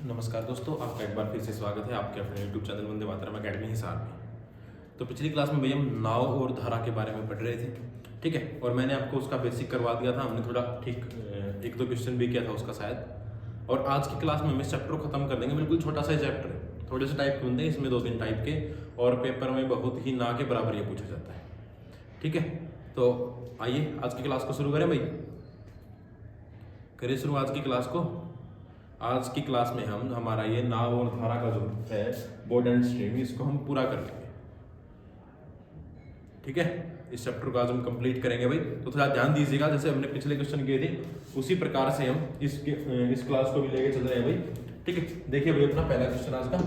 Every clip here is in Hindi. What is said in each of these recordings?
नमस्कार दोस्तों, आपका एक बार फिर से स्वागत है आपके अपने YouTube channel Vande Mataram academy Hisar में। तो पिछली क्लास में भैया हम नाव और धारा के बारे में पढ़ रहे थे, ठीक है। और मैंने आपको उसका बेसिक करवा दिया था, हमने थोड़ा ठीक एक दो क्वेश्चन भी किया था उसका शायद। और आज की क्लास में हम इस चैप्टर को खत्म कर देंगे। बिल्कुल छोटा सा चैप्टर है, थोड़े से टाइप के होंगे इसमें, 2-3 टाइप के, और पेपर में बहुत ही ना के बराबर ये पूछा जाता है, ठीक है। तो आइए आज की क्लास को शुरू करें भाई, करिए शुरू आज की क्लास को। आज की क्लास में हम हमारा ये नाव और धारा का जो है बोर्ड एंड स्ट्रीम, इसको हम पूरा कर लेंगे, ठीक है। इस चैप्टर को आज हम कंप्लीट करेंगे भाई। तो थोड़ा ध्यान दीजिएगा, जैसे हमने पिछले क्वेश्चन किए थे उसी प्रकार से हम इस क्लास को भी लेके चल रहे हैं भाई, ठीक है। देखिए भाई अपना पहला क्वेश्चन आज का,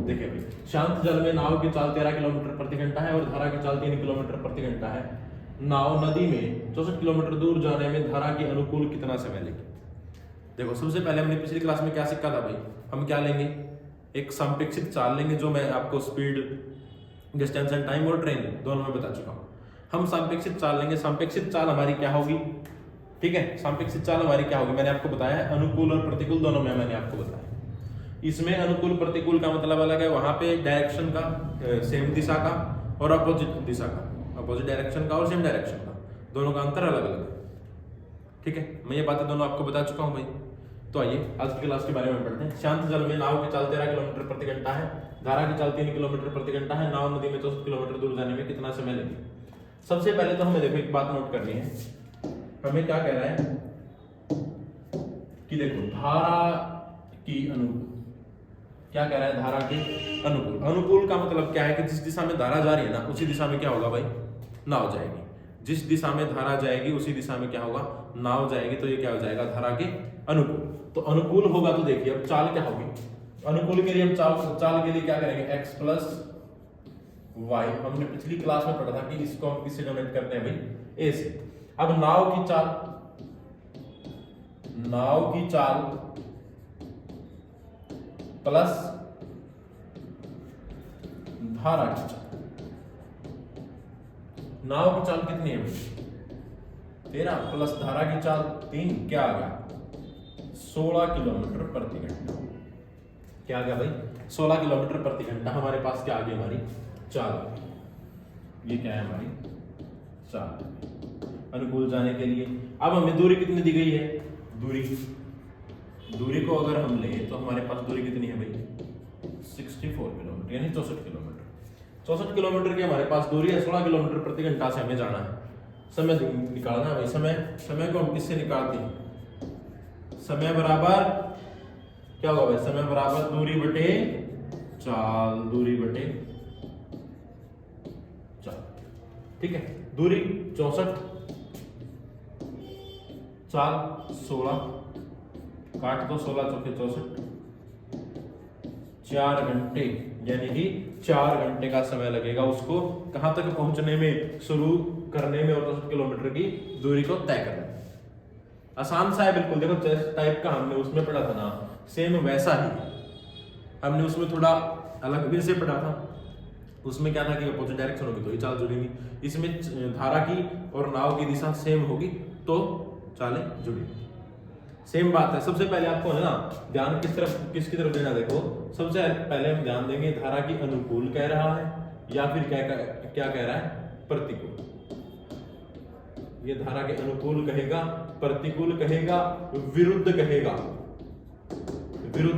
देखिए भाई, शांत जल में नाव की चाल 13 किलोमीटर प्रति घंटा है और धारा की चाल 3 किलोमीटर प्रति घंटा है। नाव नदी में 64 किलोमीटर दूर जाने में धारा के अनुकूल कितना समय लेगी। देखो सबसे पहले हमने पिछली क्लास में क्या सीखा था भाई, हम क्या लेंगे, एक संपेक्षित चाल लेंगे, जो मैं आपको स्पीड, डिस्टेंस एंड टाइम और ट्रेन दोनों में बता चुका हूँ। हम संपेक्षित चाल लेंगे। संपेक्षित चाल हमारी क्या होगी, ठीक है। संपेक्षित चाल हमारी क्या होगी, मैंने आपको बताया है, अनुकूल और प्रतिकूल दोनों में मैंने आपको बताया। इसमें अनुकूल प्रतिकूल का मतलब अलग है, वहां पे डायरेक्शन का, सेम दिशा का और अपोजिट दिशा का, अपोजिट डायरेक्शन का और सेम डायरेक्शन का, दोनों का अंतर अलग अलग है, ठीक है। मैं ये बातें दोनों आपको बता चुका हूँ भाई। तो आइए आज की क्लास के बारे में पढ़ते हैं। शांत जल में नाव की चाल 13 किलोमीटर प्रति घंटा है, धारा की चाल 3 किलोमीटर प्रति घंटा है। नाव नदी में 64 किलोमीटर दूर जाने में कितना समय लगेगा। सबसे पहले तो हमें देखो एक बात नोट करनी है, हमें क्या कह रहा है कि देखो धारा की अनुकूल, क्या कह रहा है, धारा के अनुकूल। अनुकूल का मतलब क्या है कि जिस दिशा में धारा जा रही है ना, उसी दिशा में क्या होगा भाई, नाव जाएगी। जिस दिशा में धारा जाएगी उसी दिशा में क्या होगा, नाव जाएगी। तो ये क्या हो जाएगा, धारा के अनुकूल। तो अनुकूल होगा तो देखिए अब चाल क्या होगी, अनुकूल के लिए हम चाल के लिए क्या करेंगे, x प्लस वाई। हमने पिछली क्लास में पढ़ा था कि इसको हम किससे डोनेट करते हैं भाई, a से। अब नाव की चाल प्लस धारा की चाल। नाव की चाल कितनी है भाई, 13 प्लस धारा की चाल 3, क्या आ गया 16 किलोमीटर प्रति घंटा। क्या आ गया भाई, 16 किलोमीटर प्रति घंटा हमारे पास क्या आ गई, हमारी चाल। ये क्या है, हमारी चाल अनुकूल जाने के लिए। अब हमें दूरी कितनी दी गई है, दूरी को अगर हम ले तो हमारे पास दूरी कितनी है भाई, 64 किलोमीटर, यानी 64 किलोमीटर। 64 किलोमीटर की हमारे पास दूरी है, 16 किलोमीटर प्रति घंटा से हमें जाना है। समय निकालना है भाई, समय को हम किससे निकालते हैं, समय बराबर क्या होगा भाई, समय बराबर दूरी बटे चाल, दूरी बटे चाल, ठीक है। दूरी 64, चाल 16, काट दो 16 चौके 64, 4 घंटे, यानी कि 4 घंटे का समय लगेगा उसको कहां तक पहुंचने में, शुरू करने में और 64 किलोमीटर की दूरी को तय करने में। आसान सा है बिल्कुल। देखो चेस टाइप का हमने उसमें पढ़ा था ना, सेम वैसा ही हमने उसमें थोड़ा अलग वे से पढ़ा था। उसमें क्या था कि अपोजिट डायरेक्शन होगी तो ही चाल जुड़ेगी, इसमें धारा की और नाव की दिशा सेम होगी तो चालें जुड़ेगी। सेम बात है। सबसे पहले आपको है ना ध्यान किसकी तरफ देना, देखो सबसे पहले हम ध्यान देंगे धारा की अनुकूल कह रहा है या फिर क्या कह रहा है, प्रतिकूल। ये धारा के अनुकूल कहेगा, प्रतिकूल कहेगा, विरुद्ध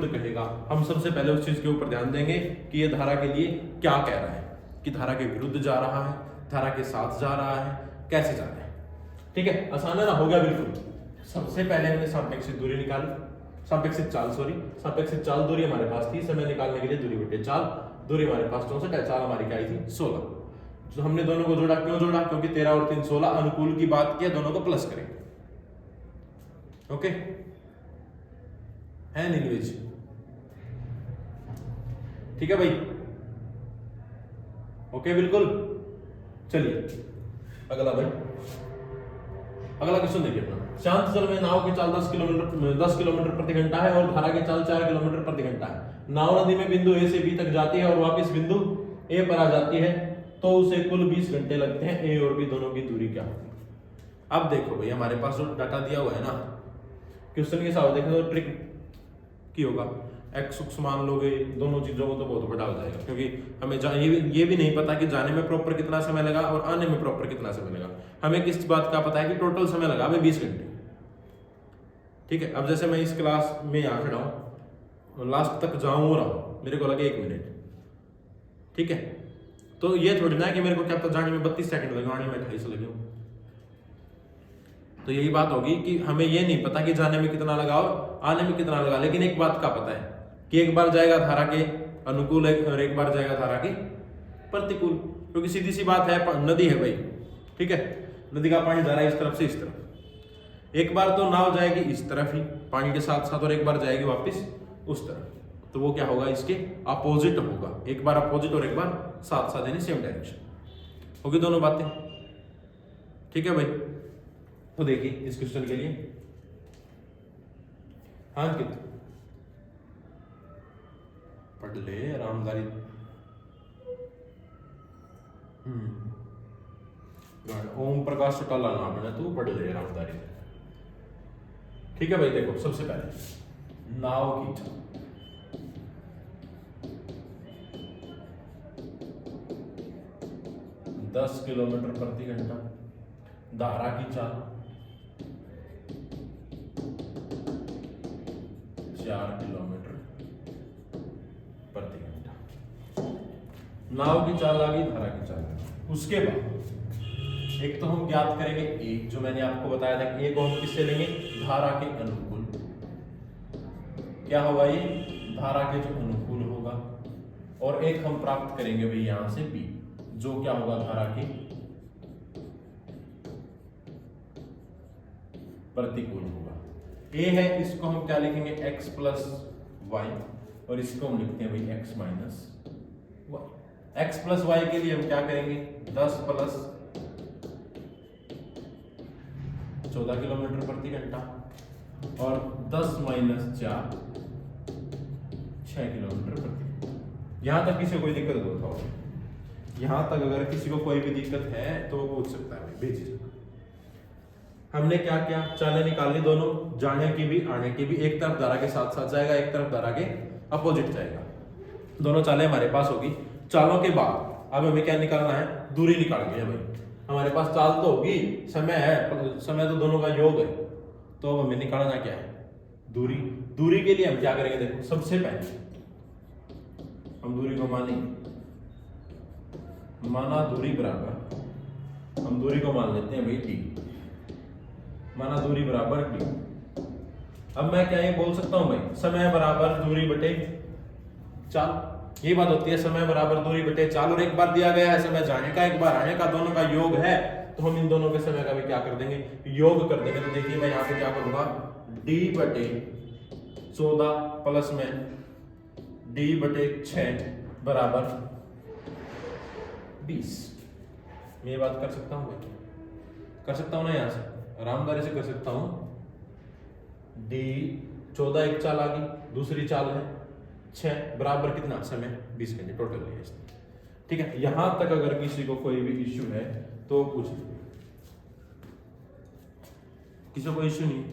कहेगा। हम सबसे पहले उस चीज के ऊपर ध्यान देंगे कि ये धारा के लिए क्या कह रहा है, कि धारा के विरुद्ध जा रहा है, धारा के साथ जा रहा है, कैसे जा रहा है, ठीक है। आसान है ना, हो गया बिल्कुल। सबसे पहले हमने सापेक्षिक दूरी निकाली, सापेक्षिक चाल दूरी हमारे पास थी, समय निकालने के लिए दूरी बटे चाल। दूरी हमारे पास 64 है, चाल हमारी क्या आई थी 16। तो हमने दोनों को जोड़ा, क्यों जोड़ा, क्योंकि 13 और 3 16, अनुकूल की बात किया, दोनों को प्लस करेंगे, ओके है लैंग्वेज, ठीक है भाई, ओके बिल्कुल। चलिए अगला भाई, अगला क्वेश्चन देखिए अपना। शांत जल में नाव की चाल 10 किलोमीटर प्रति घंटा है और धारा की चाल 4 किलोमीटर प्रति घंटा है। नाव नदी में बिंदु ए से बी तक जाती है और वापस बिंदु ए पर आ जाती है, तो उसे कुल 20 घंटे लगते हैं। ए और बी दोनों की दूरी क्या होगी। अब देखो भाई हमारे पास जो डाटा दिया हुआ है ना, क्वेश्चन के साथ देखो तो ट्रिक की होगा। एक्स उक्स मान लोगे दोनों चीजों को तो बहुत बड़ा हो जाएगा, क्योंकि हमें ये भी नहीं पता कि जाने में प्रॉपर कितना समय लगा और आने में प्रॉपर कितना समय लगा। हमें किस बात का पता है कि टोटल समय लगा हमें 20 घंटे। ठीक है, अब जैसे मैं इस क्लास में यहाँ खड़ा हूँ, लास्ट तक जाऊँ रहा हूँ, मेरे को लगे 1 मिनट। ठीक है, तो ये थोड़ी ना है कि मेरे को क्या पता जाने में 32 सेकंड लगे, आने में 28 लगे। तो यही बात होगी कि हमें ये नहीं पता कि जाने में कितना लगा और आने में कितना लगा, लेकिन एक बात का पता है कि एक बार जाएगा धारा के अनुकूल और एक बार जाएगा धारा के प्रतिकूल, क्योंकि सीधी सी बात है, नदी है भाई। ठीक है, नदी का पानी जा रहा है इस तरफ से इस तरफ। एक बार तो नाव जाएगी इस तरफ ही पानी के साथ साथ और एक बार जाएगी वापस उस तरफ, तो वो क्या होगा, इसके अपोजिट होगा। एक बार अपोजिट और एक बार साथ साथ, यानी सेम डायरेक्शन होगी दोनों बातें। ठीक है भाई, तो देखिए इस क्वेश्चन के लिए हाँ कित पढ़ ले आरामदारी। ओम प्रकाश चौटाला नाम है, तू पढ़ ले आरामदारी। ठीक है भाई, देखो सबसे पहले नाव की 10 किलोमीटर प्रति घंटा, धारा की चाल 4 किलोमीटर प्रति घंटा। नाव की चाल आ गई, धारा की चाल आ गई। उसके बाद एक तो हम ज्ञात करेंगे ए, जो मैंने आपको बताया था कि ए को हम किससे लेंगे, धारा के अनुकूल। क्या होगा ये, धारा के जो अनुकूल होगा। और एक हम प्राप्त करेंगे भाई यहां से बी, जो क्या होगा, धारा के प्रतिकूल होगा। ए है, इसको हम क्या लिखेंगे, x प्लस वाई, और इसको हम लिखते हैं भाई x minus y. x plus y के लिए हम क्या करेंगे, 10 प्लस 14 किलोमीटर प्रति घंटा, और 10 माइनस 4 6 किलोमीटर प्रति। यहां तक किसी को कोई दिक्कत होता हो, यहां तक अगर किसी को कोई भी दिक्कत है तो वो पूछ सकता है, भेजिए। हमने क्या किया, चालें निकालनी दोनों, जाने की भी आने की भी। एक तरफ धारा के साथ साथ जाएगा, एक तरफ धारा के अपोजिट जाएगा। दोनों चालें हमारे पास होगी। चालों के बाद अब हमें क्या निकालना है, दूरी निकालनी है भाई। हमारे पास चाल तो होगी, समय है, समय तो दोनों का योग है, तो अब हमें निकालना क्या है, दूरी। दूरी के लिए हम क्या करेंगे, देखो सबसे पहले हम दूरी को माना दूरी बराबर, हम दूरी को मान लेते हैं भाई डी, माना दूरी बराबर डी। अब मैं क्या ये बोल सकता हूं भाई, समय बराबर दूरी बटे चाल। ये बात होती है, समय बराबर दूरी बटे चाल। और एक बार दिया गया है समय जाने का, एक बार आने का, दोनों का योग है, तो हम इन दोनों के समय का भी क्या कर देंगे, योग कर देंगे। तो देखिए मैं यहाँ पे क्या करूंगा, डी बटे 14 प्लस में डी बटे 6 बराबर 20। मैं ये बात कर सकता हूँ, कर सकता हूँ ना, यहाँ से आरामदारी से कर सकता हूँ। डी 14 एक चाल आ गई, दूसरी चाल है 6 बराबर कितना, समय 20 घंटे टोटल है। ठीक है, यहां तक अगर किसी को कोई भी इश्यू है तो पूछ, किसी को इश्यू नहीं।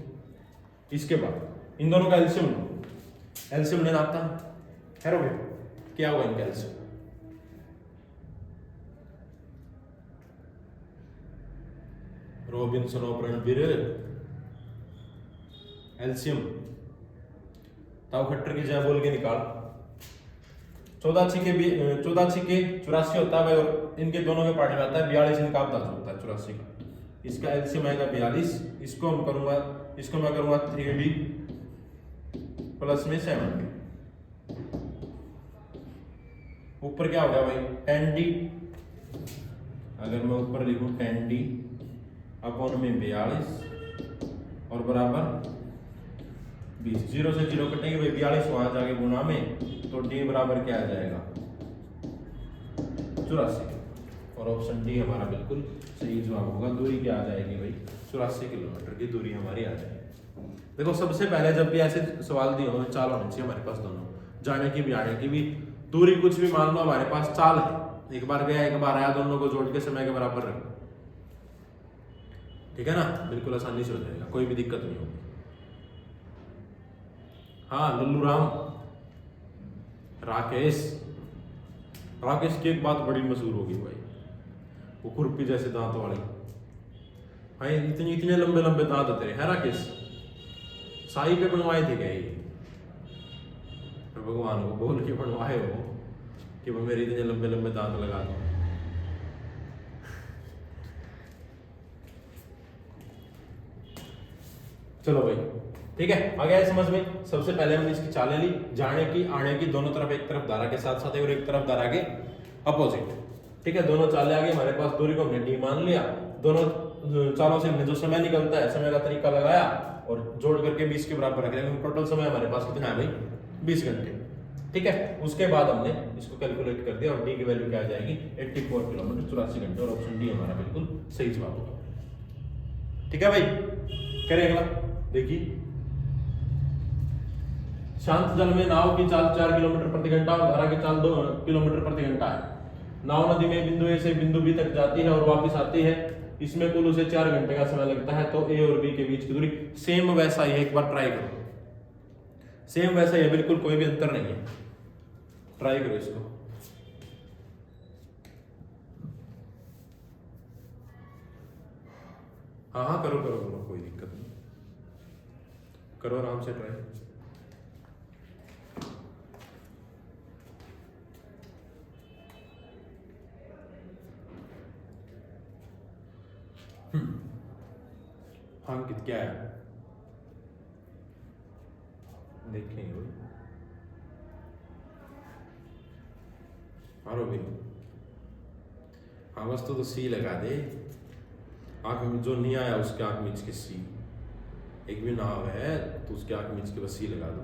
इसके बाद इन दोनों का एलसीएम लो, एलसीएम लेना आता है भाई, क्या होगा इनका एलसीएम, रॉबिन्सन और रणबीर एलसीएम ताऊ खट्टर की जय बोल के निकाल। 14 छक्के 84 होता है भाई, और इनके दोनों के पार्ट में आता है 42, इनका आप 10 होता है 84 का। इसका एलसीएम आएगा 42, इसको हम करूंगा, इसको मैं करूंगा 3d प्लस में 7d, ऊपर क्या होगा भाई 10d। अगर मैं ऊपर लिखूं 10d अपॉन में 42 और बराबर 20, 0 से 0 कटेंगे भाई, 42 वहां जाके गुणा में, तो डी बराबर क्या आ जाएगा 84। और ऑप्शन डी हमारा बिल्कुल सही जवाब होगा। दूरी क्या आ जाएगी भाई, 84 किलोमीटर की दूरी हमारी आ जाएगी। देखो सबसे पहले जब भी ऐसे सवाल दिए हो, चाल होनी चाहिए हमारे पास, दोनों जाने की भी आने की भी। दूरी कुछ भी मान लो, हमारे पास चाल है, एक बार गया एक बार आया, दोनों को जोड़ के समय के बराबर रखो। ठीक है ना, बिल्कुल आसानी से हो जाएगा, कोई भी दिक्कत नहीं होगी। हाँ लल्लू राम, राकेश। राकेश की एक बात बड़ी मशहूर होगी भाई, वो खुरपी जैसे दांत वाले भाई, इतने इतने लंबे लंबे दांत होते हैं राकेश। साई पे बनवाए थे क्या ये? भगवान को बोल के बनवाए हो कि वो मेरे इतने लंबे लंबे दांत लगा दो। चलो भाई ठीक है, आ गया है समझ में। सबसे पहले हमने इसकी चालें ली, जाने की आने की, दोनों तरफ, एक तरफ धारा के साथ साथ है और एक तरफ धारा के अपोजिट। ठीक है, दोनों चालें आ गई हमारे पास, दूरी को हमने डी मान लिया। दोनों चालों से हमने जो समय निकलता है, समय का तरीका लगाया और जोड़ करके 20 के बराबर रख दिया। टोटल समय हमारे पास कितना है भाई? 20 घंटे। ठीक है, उसके बाद हमने इसको कैलकुलेट कर दिया और डी की वैल्यू क्या आ जाएगी? 84 किलोमीटर 84 घंटे, और ऑप्शन डी हमारा बिल्कुल सही जवाब होगा। ठीक है भाई, करें अगला। देखिए, शांत जल में नाव की चाल 4 किलोमीटर प्रति घंटा और धारा की चाल 2 किलोमीटर प्रति घंटा है। नाव नदी में बिंदु ए से बिंदु बी तक जाती है और वापस आती है। इसमें कुल उसे 4 घंटे का समय लगता है। तो ए और बी के बीच की दूरी सेम वैसा ही है, एक बार ट्राई करो। सेम वैसा ही है, बिल्कुल कोई भी अंतर नहीं है। ट्राई करो इसको। हाँ हाँ करो करो करो, कोई दिक्कत नहीं, करो आराम से ट्राई। हाँ क्या है देखेंगे भाई। मारो भी, हाँ बस तो सी लगा दे। आंख में जो नहीं आया उसके आंख में इसके सी, एक भी नाव है तो उसके आंख में इसके बस सी लगा दो।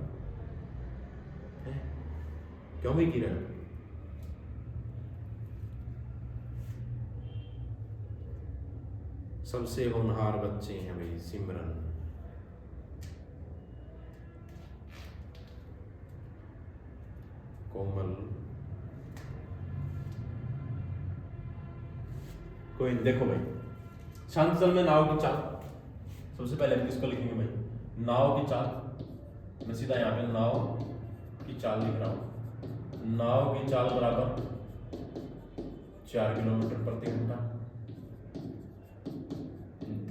क्यों भाई किरण? सबसे होनहार बच्चे हैं भाई सिमरन। कोमल, कोई देखो भाई, शांत जल में नाव की चाल, सबसे पहले हम किसको लिखेंगे भाई? नाव की चाल। मैं सीधा यहाँ पे नाव की चाल लिख रहा हूं। नाव की चाल बराबर 4 किलोमीटर प्रति घंटा,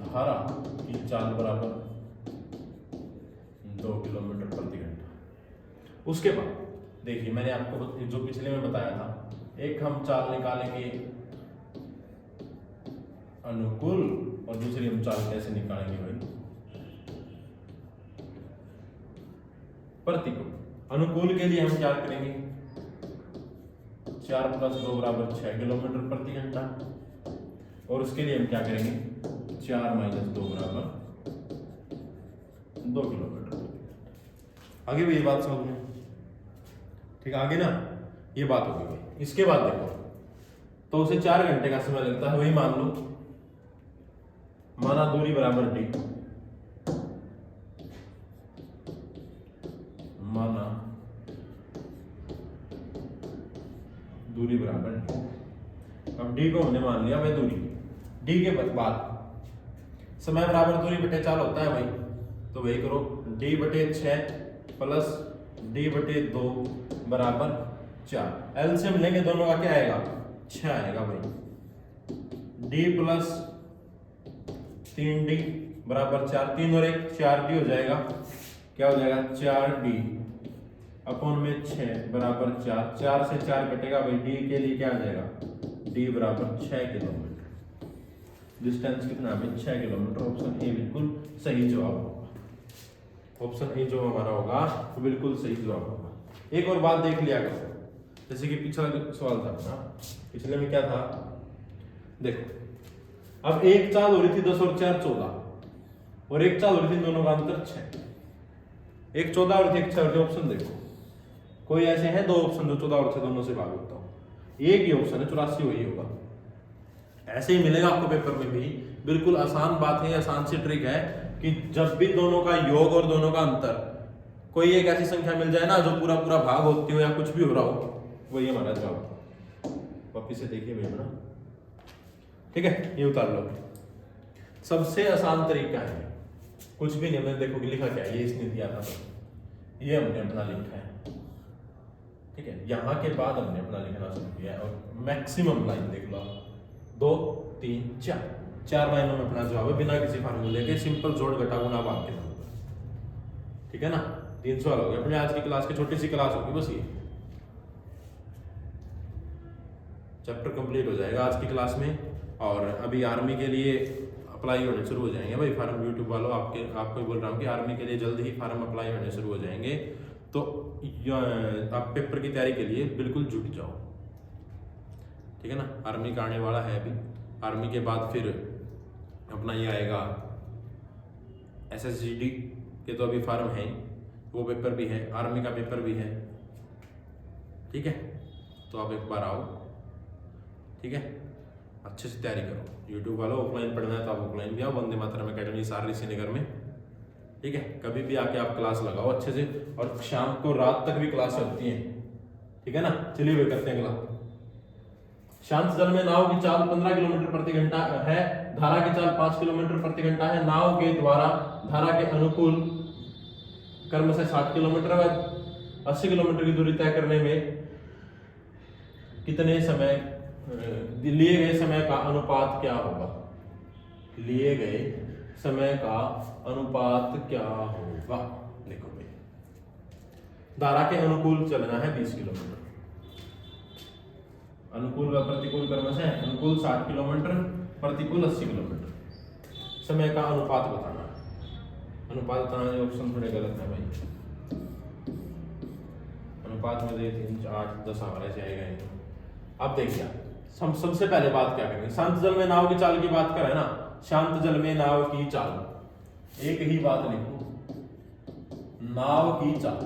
धारा की चाल बराबर 2 किलोमीटर प्रति घंटा। उसके बाद देखिए, मैंने आपको जो पिछले में बताया था, एक हम चाल निकालेंगे अनुकूल और दूसरी हम चाल कैसे निकालेंगे भाई? प्रतिकूल। अनुकूल के लिए हम क्या करेंगे? 4 + 2 बराबर 6 किलोमीटर प्रति घंटा, और उसके लिए हम क्या करेंगे? 4 - 2 बराबर 2 किलोमीटर। आगे भी ये बात समझ में ठीक है? आगे ना ये बात होगी भाई। इसके बाद देखो, तो उसे 4 घंटे का समय लगता है, वही मान लो, माना दूरी बराबर डी, माना दूरी बराबर डी। अब डी को हमने मान लिया भाई दूरी, डी के बाद समय बराबर दूरी बटे 4 होता है भाई, तो वही करो, डी बटे 6 प्लस डी बटे 2 बराबर 4। एलसीएम लेंगे दोनों का, क्या आएगा? 6 आएगा भाई। डी प्लस 3d बराबर 4, 3 और 1 4d हो जाएगा। क्या हो जाएगा? 4d अपॉन में 6 बराबर 4। 4 से 4 कटेगा भाई, डी के लिए क्या आ जाएगा? डी बराबर 6 किलोमीटर। डिस्टेंस कितना है? 6 किलोमीटर। ऑप्शन ए बिल्कुल सही जवाब होगा। ऑप्शन ए जो हमारा होगा वो बिल्कुल सही जवाब होगा। एक और बात देख लिया करो, जैसे कि पिछला जो सवाल था ना, पिछले में क्या था देखो, अब एक चाल हो रही थी 10 और 4 14, और एक चाल हो रही थी, दोनों का अंतर 6। एक 14 और एक 6 और ऑप्शन देखो, कोई ऐसे हैं 2 ऑप्शन जो 14 और 6 दोनों से भाग होता हो? एक ही ऑप्शन है, 84 वही होगा। ऐसे ही मिलेगा आपको पेपर में भी। बिल्कुल आसान बात है, आसान सी ट्रिक है कि जब भी दोनों का योग और दोनों का अंतर, कोई एक ऐसी संख्या मिल जाए ना जो पूरा पूरा भाग होती हो या कुछ भी हो रहा हो, वही हमारा जवाब। वापिस से देखिए भैया ना, ठीक है, ये उतार लो। सबसे आसान तरीका है, कुछ भी नहीं, मैंने देखो लिखा क्या है, ये इसने दिया था, ये हमने अपना लिखा है, ठीक है। यहाँ के बाद हमने अपना लिखना शुरू किया है और मैक्सिमम लाइन देख लो आप, 2 3 4 लाइनों में अपना जवाब है बिना किसी फार्मूले के, सिंपल जोड़ घटा गुणा भाग के नाम पर, ठीक है ना। 3 सवाल हो गए अपने आज की क्लास की, छोटी सी क्लास होगी बस, ये चैप्टर कंप्लीट हो जाएगा आज की क्लास में। और अभी आर्मी के लिए अप्लाई होने शुरू हो जाएंगे भाई फार्म, यूट्यूब वालों आपको बोल रहा हूँ कि आर्मी के लिए जल्द ही फार्म अप्लाई होने शुरू हो जाएंगे, तो आप पेपर की तैयारी के लिए बिल्कुल जुट जाओ, ठीक है ना। आर्मी का आने वाला है अभी, आर्मी के बाद फिर अपना ये आएगा SSGD के, तो अभी फार्म है, वो पेपर भी है, आर्मी का पेपर भी है, ठीक है। तो आप एक बार आओ, ठीक है, अच्छे से तैयारी करो। यूट्यूब वालों ऑफलाइन पढ़ना है तो आप ऑफलाइन भी आओ, वंदे मातरम अकेडमी सार ऋषिनगर में, ठीक है। कभी भी आके आप क्लास लगाओ अच्छे से, और शाम को रात तक भी क्लास चलती है, ठीक है ना। चलिए वे करते हैं अगला। शांत जल में नाव की चाल 15 किलोमीटर प्रति घंटा है, धारा की चाल 5 किलोमीटर प्रति घंटा है। नाव के द्वारा धारा के अनुकूल क्रम से 60 किलोमीटर व 80 किलोमीटर की दूरी तय करने में कितने समय, लिए गए समय का अनुपात क्या होगा? लिए गए समय का अनुपात क्या होगा? देखो भाई, धारा के अनुकूल चलना है 20 किलोमीटर, अनुकूल व प्रतिकूल क्रम से, अनुकूल 60 किलोमीटर, प्रतिकूल 80 किलोमीटर, समय का अनुपात बताना है। अनुपात बताना ऑप्शन थोड़े गलत है भाई, अनुपात में 3 8 10 हमारे से आएगा। अब देखिए हम सबसे पहले बात क्या करेंगे, शांत जल में नाव की चाल की बात करें ना, शांत जल में नाव की चाल, एक ही बात लिखो, नाव की चाल,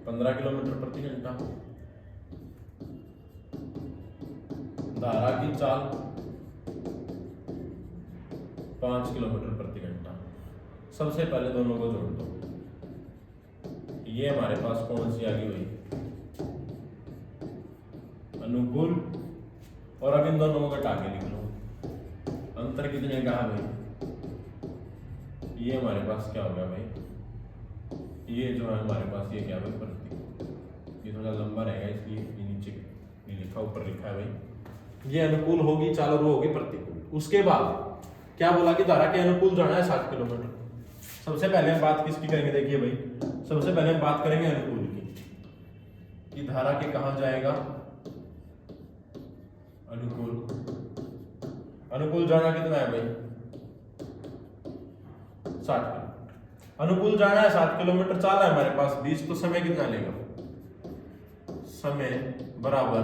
पंद्रह किलोमीटर प्रति घंटा, धारा की चाल 5 किलोमीटर प्रति घंटा। सबसे पहले दोनों को जोड़ दो, ये हमारे पास कौन सी आ गई हुई, अनुकूल, और अब इन दोनों को घटा के लिख लो, अंतर कितने का है भाई, ये हमारे पास क्या हो गया भाई, ये जो है हमारे पास ये क्या भाई, प्रति, ये थोड़ा लंबा रहेगा इसलिए ये नीचे नहीं लिखा, ऊपर लिखा है भाई। ये अनुकूल होगी चाल और वो होगी प्रतिकूल। उसके बाद क्या बोला कि धारा के अनुकूल जाना है 60 किलोमीटर। सबसे पहले हम बात किसकी करेंगे, देखिए भाई, सबसे पहले हम बात करेंगे अनुकूल की, कि धारा के कहां जाएगा, अनुकूल, अनुकूल जाना कितना है भाई, 60 किलोमीटर। अनुकूल जाना है 60 किलोमीटर, चाल है हमारे पास 20, तो समय कितना लेगा, समय बराबर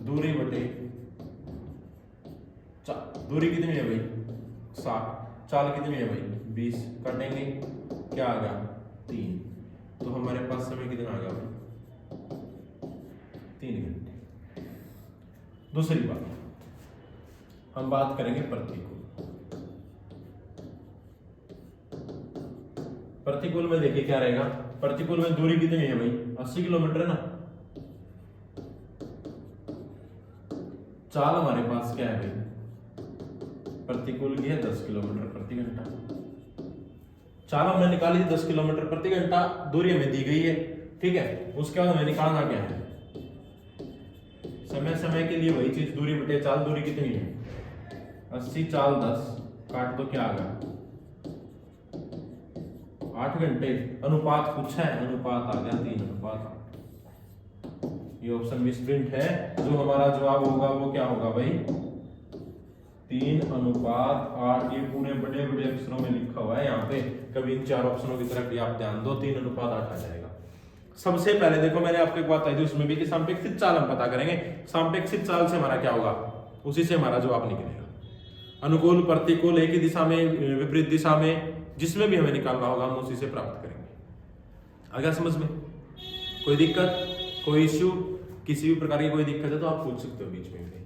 दूरी बटे चाल। दूरी कितनी है भाई, 60, चाल कितनी है भाई, 20, कटेंगे क्या आ गया, 3, तो हमारे पास समय कितना आ गया भाई, 3 घंटे। दूसरी बात हम बात करेंगे प्रतिकूल। प्रतिकूल में देखिए क्या रहेगा, प्रतिकूल में दूरी कितनी है भाई, 80 किलोमीटर है ना, चाल हमारे पास क्या है भाई, प्रतिकूल की है 10 किलोमीटर प्रति घंटा। चाल हमने निकाली 10 किलोमीटर प्रति घंटा, दूरी हमें दी गई है, ठीक है। उसके बाद हमें निकालना क्या है, समय, समय के लिए वही चीज, दूरी बटे चाल। दूरी कितनी है, 80, चाल 10, काट दो क्या आ गया, 8 घंटे। अनुपात पूछा है, अनुपात आ गया 3 अनुपात 8। ये ऑप्शन मिसप्रिंट है, जो हमारा जवाब होगा वो क्या होगा भाई, 3 अनुपात 8। ये पूरे बड़े बड़े अक्षरों में लिखा हुआ है यहाँ पे, कभी इन 4 ऑप्शनों की तरफ भी आप ध्यान दो, 3 अनुपात 8 आ जाएगा। सबसे पहले देखो मैंने आपको एक बात बताई थी उसमें भी, कि सापेक्षिक चाल हम पता करेंगे। सापेक्षिक चाल से हमारा क्या होगा, उसी से हमारा जवाब निकलेगा। अनुकूल, प्रतिकूल, एक ही दिशा में, विपरीत दिशा में, जिसमें भी हमें निकालना होगा हम उसी से प्राप्त करेंगे। आ गया समझ में? कोई दिक्कत, कोई इश्यू, किसी भी प्रकार की कोई दिक्कत है तो आप पूछ सकते हो बीच में भी,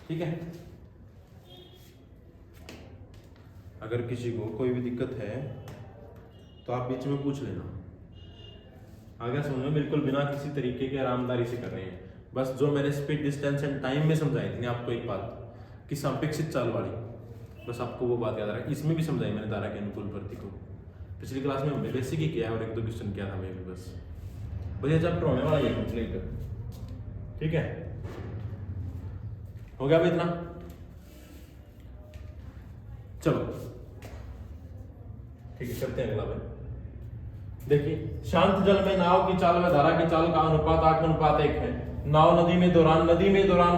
ठीक है। अगर किसी को कोई भी दिक्कत है तो आप बीच में पूछ लेना। आ गया समझ में? बिल्कुल बिना किसी तरीके के आरामदारी से कर रहे हैं। बस जो मैंने स्पीड, डिस्टेंस एंड टाइम में समझाई थी ना आपको एक बात, कि सापेक्षिक चाल वाली, बस आपको वो बात याद रखना। इसमें भी समझाई मैंने धारा के अनुकूल प्रतिकूल, पिछली क्लास में हमने बेसिक ही किया है और एक दो क्वेश्चन किया था मैं भी बस। बढ़िया चैप्टर होने वाला है कंप्लीट, ठीक है। हो गया अभी इतना, चलो ठीक है करते हैं अगला भाई। देखिए शांत जल में नाव की चाल व धारा की चाल का अनुपात 8:1 है। नाव नदी में दौरान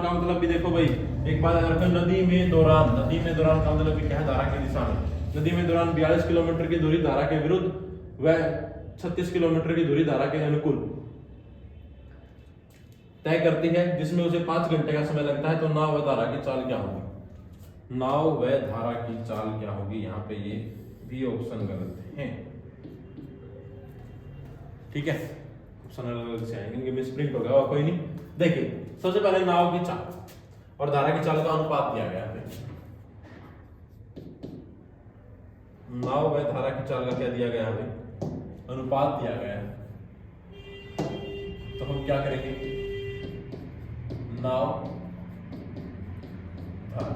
का मतलब भी देखो भाई, एक बात याद रखो, नदी में दौरान का मतलब क्या है, धारा की दिशा में। नदी में दौरान 42 किलोमीटर की दूरी धारा के विरुद्ध व 36 किलोमीटर की दूरी धारा के अनुकूल तय करती है, जिसमें उसे 5 घंटे का समय लगता है। तो नाव व धारा की चाल क्या होगी, नाव व धारा की चाल क्या होगी, यहाँ पे ये भी ऑप्शन गलत है, ठीक है। ऑप्शन अलग से आएंगे, इनके मिसप्रिंट हो गया, कोई नहीं। देखिए सबसे पहले नाव की चाल और धारा की चाल का अनुपात दिया गया है। नाव व धारा की चाल का क्या दिया गया है, अनुपात दिया गया है। तो हम क्या करेंगे, नाव धारा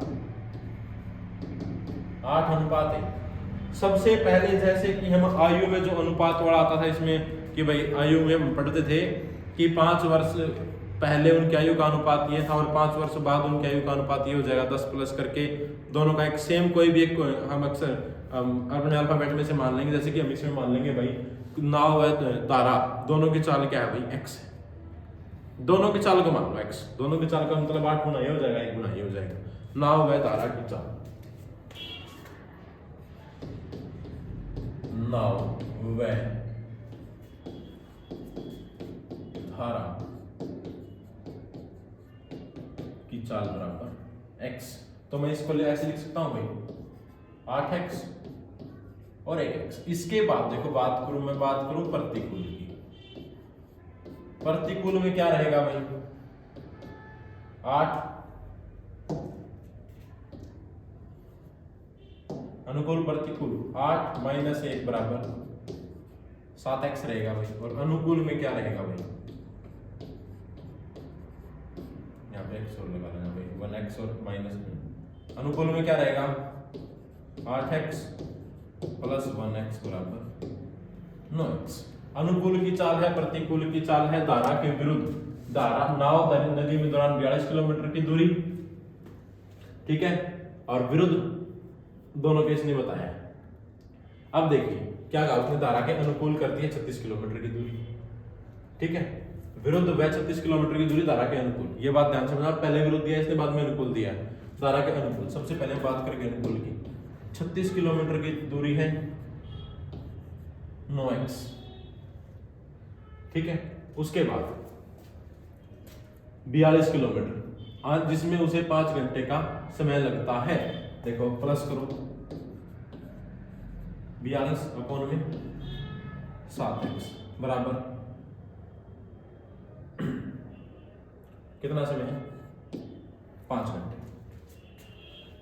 8:1। सबसे पहले जैसे कि हम आयु में जो अनुपात वाला आता था इसमें, कि भाई आयु में हम पढ़ते थे कि 5 वर्ष पहले उनकी आयु का अनुपात ये था और 5 वर्ष बाद उनकी आयु का अनुपात ये हो जाएगा 10 प्लस करके, दोनों का एक सेम कोई भी एक हम अक्सर अपने अल्फाबेट में से मान लेंगे। जैसे कि हम इसमें मान लेंगे भाई नाव व धारा दोनों की चाल क्या है भाई, x है। दोनों की चाल को मान लो x, दोनों की चाल का मतलब 8 गुना ये हो जाएगा, 1 गुना ये हो जाएगा। नाव व धारा की चाल, नाव व धारा की चाल बराबर x। तो मैं इसको ऐसे लिख सकता हूं भाई 8x और 1x। इसके बाद देखो बात करूं प्रतिकूल की। प्रतिकूल में क्या रहेगा भाई, 8, अनुकूल प्रतिकूल 8 - 1 बराबर 7x रहेगा भाई। और अनुकूल में क्या रहेगा भाई, यहाँ पे x और लगा लेना भाई, 1x और माइनस। अनुकूल में क्या रहेगा, 8x प्लस 1x बराबर 9x। अनुकूल की चाल है, प्रतिकूल की चाल है धारा के विरुद्ध। धारा नाव नदी में दौरान 42 किलोमीटर की दूरी, ठीक है, और विरुद्ध दोनों के इसने बताया। अब देखिए क्या कहा उसने, धारा के अनुकूल कर दिया 36 किलोमीटर की दूरी, ठीक है, विरुद्ध व 36 किलोमीटर की दूरी धारा के अनुकूल। ये बात ध्यान से समझना, पहले विरुद्ध दिया इसने, बाद में अनुकूल दिया। धारा के अनुकूल सबसे पहले बात करेंगे अनुकूल की। 36 किलोमीटर की दूरी है 9x, ठीक है। उसके बाद 42 किलोमीटर आज जिसमें उसे 5 घंटे का समय लगता है। देखो प्लस करो 42 अपॉन में 7x बराबर कितना समय है, 5 घंटे।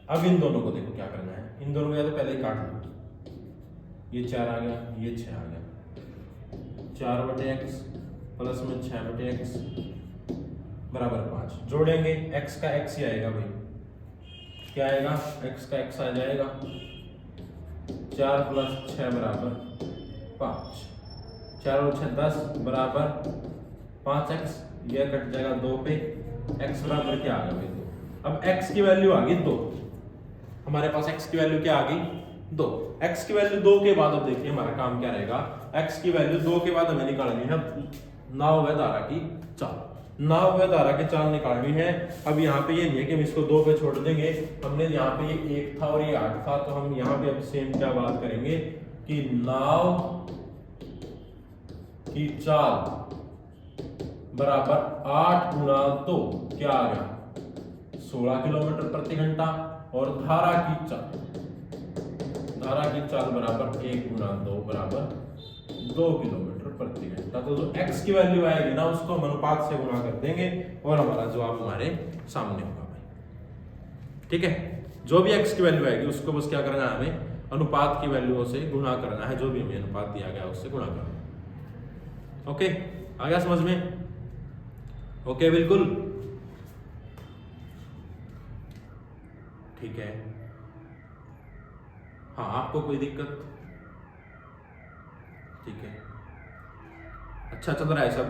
अब इन दोनों को देखो क्या करना है, इन दोनों को या तो पहले ही काट लो, ये 4 आ गया, ये 6 आ गया, 4/x प्लस में 6/x बराबर 5। जोड़ेंगे x का x ही आएगा भाई, क्या आएगा, x का x आ जाएगा, 4 + 6 बराबर 5, 4 और 6 10 बराबर 5x, यह कट जाएगा 2 पे, x बराबर क्या आ गया भाई 2। अब x की वैल्यू आ गई 2, हमारे पास x की वैल्यू क्या आ गई 2। x की वैल्यू 2 के बाद अब देखिए हमारा काम क्या रहेगा, x की वैल्यू 2 के बाद हमें निकालनी है नाव व धारा की चाल। नाव व धारा की चाल निकालनी है। अब यहाँ पे ये नहीं है कि हम इसको 2 पे छोड़ देंगे, हमने यहाँ पे ये 1 था और ये 8 था, तो हम यहाँ पे अब सेम क्या बात करेंगे कि नाव की चाल बराबर 8 × 2 क्या आ गया 16 किलोमीटर प्रति घंटा, और धारा की चाल बराबर 1 × 2 बराबर 2 किलोमीटर प्रति घंटा। तो जो x की वैल्यू आएगी ना उसको हम अनुपात से गुणा कर देंगे और हमारा जवाब हमारे सामने होगा भाई, ठीक है। जो भी x की वैल्यू आएगी उसको बस क्या करना है, हमें अनुपात की वैल्यूओं से गुणा करना है, जो भी हमें अनुपात दिया गया उससे गुणा करना है। ओके, आ गया समझ में? ओके बिल्कुल। ठीक है। हाँ, आपको कोई दिक्कत? ठीक है, अच्छा चल रहा है सब।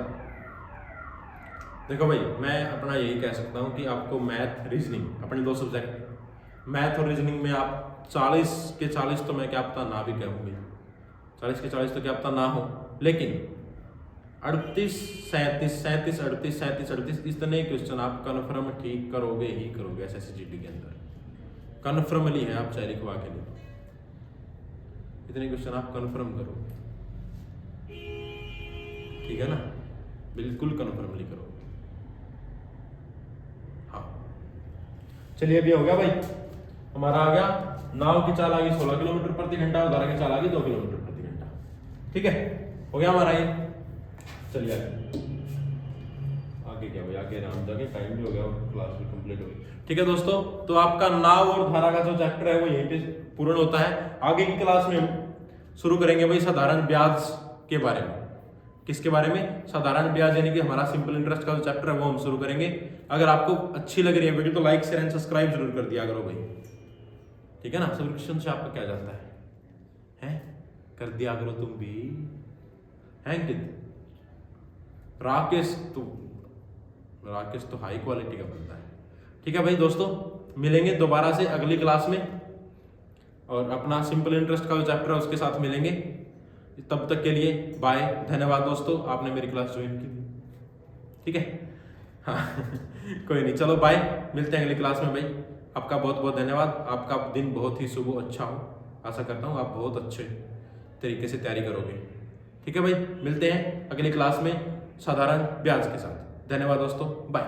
देखो भाई, मैं अपना यही कह सकता हूँ कि आपको मैथ रीजनिंग, अपने 2 सब्जेक्ट मैथ और रीजनिंग में आप 40 के 40 तो मैं क्या पता ना भी कहूँगी, 40 के 40 तो क्या पता ना हो, लेकिन 38, 37, 37, 38, 37, 38 इतने क्वेश्चन आप कन्फर्म ठीक करोगे ही करोगे SSCGD के अंदर, कन्फर्मली है। आप चाहे लिखवा के लो, इतने क्वेश्चन आप कन्फर्म करो, ठीक है ना, बिल्कुल कन्फर्मली करो। हाँ चलिए, अभी हो गया भाई, हमारा आ गया नाव की चाल आ गई 16 किलोमीटर प्रति घंटा, उधारा की चाल आ गई 2 किलोमीटर प्रति घंटा। ठीक है, हो गया हमारा ये। चलिए आगे क्या भाई, आगे आराम जाके टाइम भी हो गया, क्लास भी कंप्लीट हो गई। ठीक है दोस्तों, तो आपका नाव और धारा का जो चैप्टर है वो यहीं पे पूर्ण होता है। आगे की क्लास में हम शुरू करेंगे भाई साधारण ब्याज के बारे में। किसके बारे में? साधारण ब्याज, यानी कि हमारा सिंपल इंटरेस्ट का जो चैप्टर है वो हम शुरू करेंगे। अगर आपको अच्छी लग रही है वीडियो तो लाइक शेयर एंड सब्सक्राइब जरूर कर दिया करो भाई, ठीक है ना। सब्सक्रिप्शन से आपका क्या जाता है, हैं? कर दिया करो तुम भी, हैं कित राकेश तो हाई क्वालिटी का बंदा है। ठीक है भाई दोस्तों, मिलेंगे दोबारा से अगली क्लास में, और अपना सिंपल इंटरेस्ट का जो चैप्टर है उसके साथ मिलेंगे। तब तक के लिए बाय, धन्यवाद दोस्तों, आपने मेरी क्लास ज्वाइन की। ठीक है, हाँ कोई नहीं, चलो बाय, मिलते हैं अगली क्लास में भाई। आपका बहुत बहुत धन्यवाद, आपका दिन बहुत ही शुभ अच्छा हो। आशा करता हूँ आप बहुत अच्छे तरीके से तैयारी करोगे। ठीक है भाई, मिलते हैं अगली क्लास में साधारण ब्याज के साथ। धन्यवाद दोस्तों, बाय।